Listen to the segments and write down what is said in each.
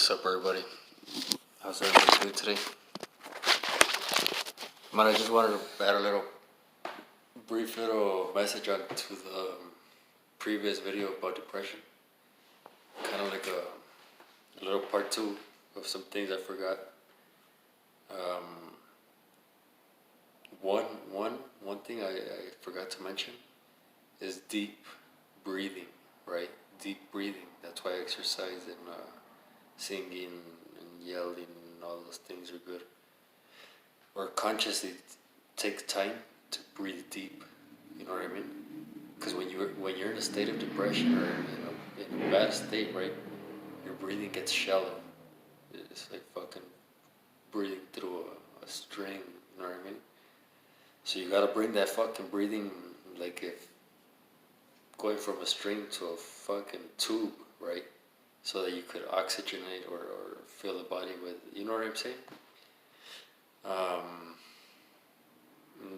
What's up, everybody? How's everybody doing today? Man, I just wanted to add a brief little message on to the previous video about depression. Kind of like a little part two of some things I forgot. One thing I forgot to mention is deep breathing, right? Deep breathing. That's why exercise and singing and yelling and all those things are good. Or consciously take time to breathe deep. You know what I mean? Because when you're in a state of depression or in a bad state, right, your breathing gets shallow. It's like fucking breathing through a string. You know what I mean? So you gotta bring that fucking breathing, like if going from a string to a fucking tube, right? So that you could oxygenate or fill the body with, you know what I'm saying?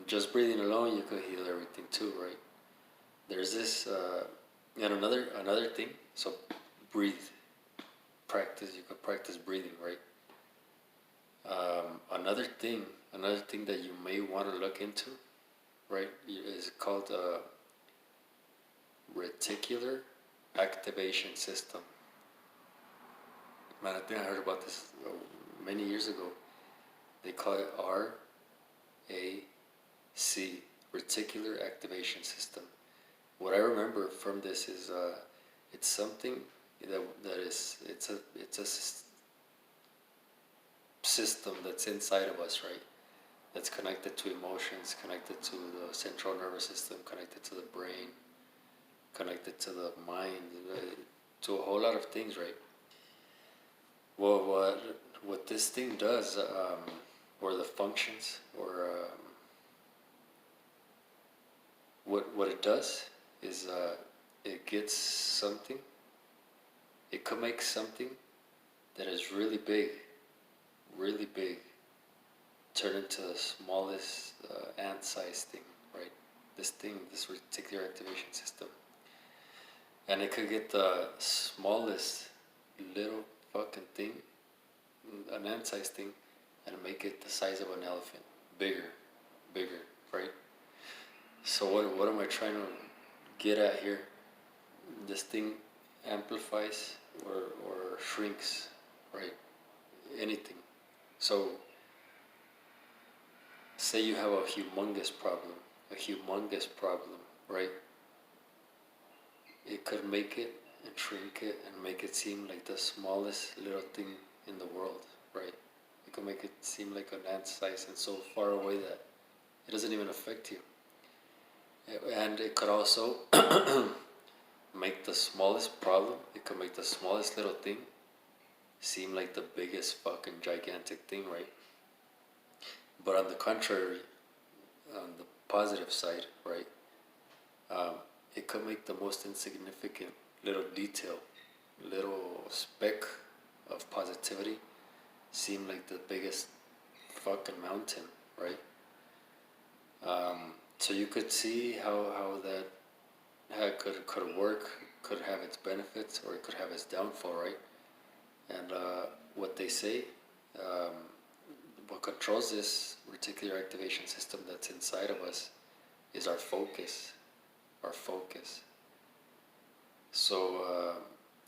Just breathing alone, you could heal everything too, right? There's this, and another thing. So breathe, practice. You could practice breathing, right? Another thing that you may want to look into, right, is called reticular activation system. Man, I think I heard about this many years ago. They call it RAC, reticular activation system. What I remember from this is it's something it's a system that's inside of us, right? That's connected to emotions, connected to the central nervous system, connected to the brain, connected to the mind, to a whole lot of things, right? Well, what this thing does, or the functions, or what it does is it gets something. It could make something that is really big, turn into the smallest ant-sized thing, right? This reticular activation system, and it could get the smallest little fucking thing, an ant-sized thing, and make it the size of an elephant, bigger, right? So what am I trying to get at here? This thing amplifies or shrinks, right? Anything. So say you have a humongous problem, right? It could make it and shrink it and make it seem like the smallest little thing in the world, right? It could make it seem like an ant size and so far away that it doesn't even affect you. And it could also make the smallest problem, it could make the smallest little thing seem like the biggest fucking gigantic thing, right? But on the contrary, on the positive side, right, it could make the most insignificant little detail, little speck of positivity seem like the biggest fucking mountain, right? So you could see how that could work, could have its benefits, or it could have its downfall, right? And what they say, what controls this reticular activation system that's inside of us is our focus. So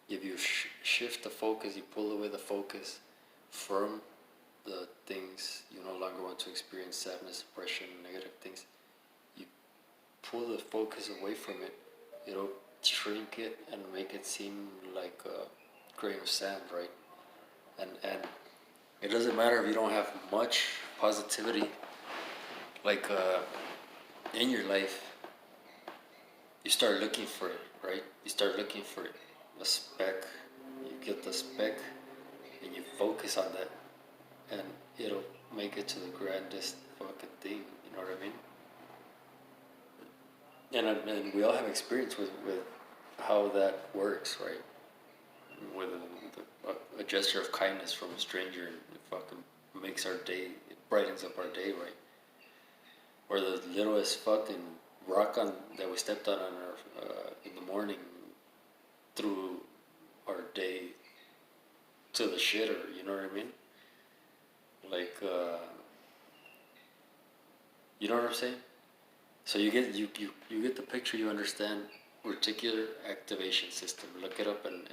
if you shift the focus, you pull away the focus from the things you no longer want to experience, sadness, depression, negative things, you pull the focus away from it, it'll shrink it and make it seem like a grain of sand, right? And it doesn't matter if you don't have much positivity, like in your life. You start looking for it, right? You start looking for it, a speck. You get the speck, and you focus on that, and it'll make it to the grandest fucking thing. You know what I mean? And we all have experience with how that works, right? With a gesture of kindness from a stranger, and it fucking makes our day. It brightens up our day, right? Or the littlest fucking rock that we stepped on our in the morning through our day to the shitter. You know what I mean? Like, you know what I'm saying? So you get the picture. You understand reticular activation system. Look it up and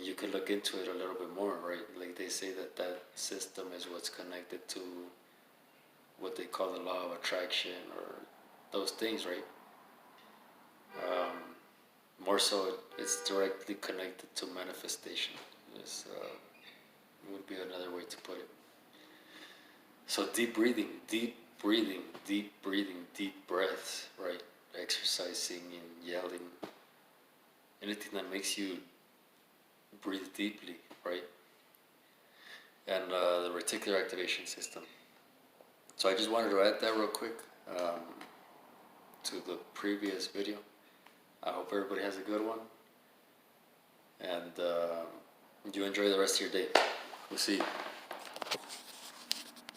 you can look into it a little bit more, right? Like they say that system is what's connected to what they call the law of attraction or those things, right? More so, it's directly connected to manifestation. This would be another way to put it. So deep breathing, deep breathing, deep breathing, deep breaths, right? Exercising and yelling, anything that makes you breathe deeply, right? And the reticular activation system. So I just wanted to add that real quick to the previous video. I hope everybody has a good one. And you enjoy the rest of your day. We'll see you.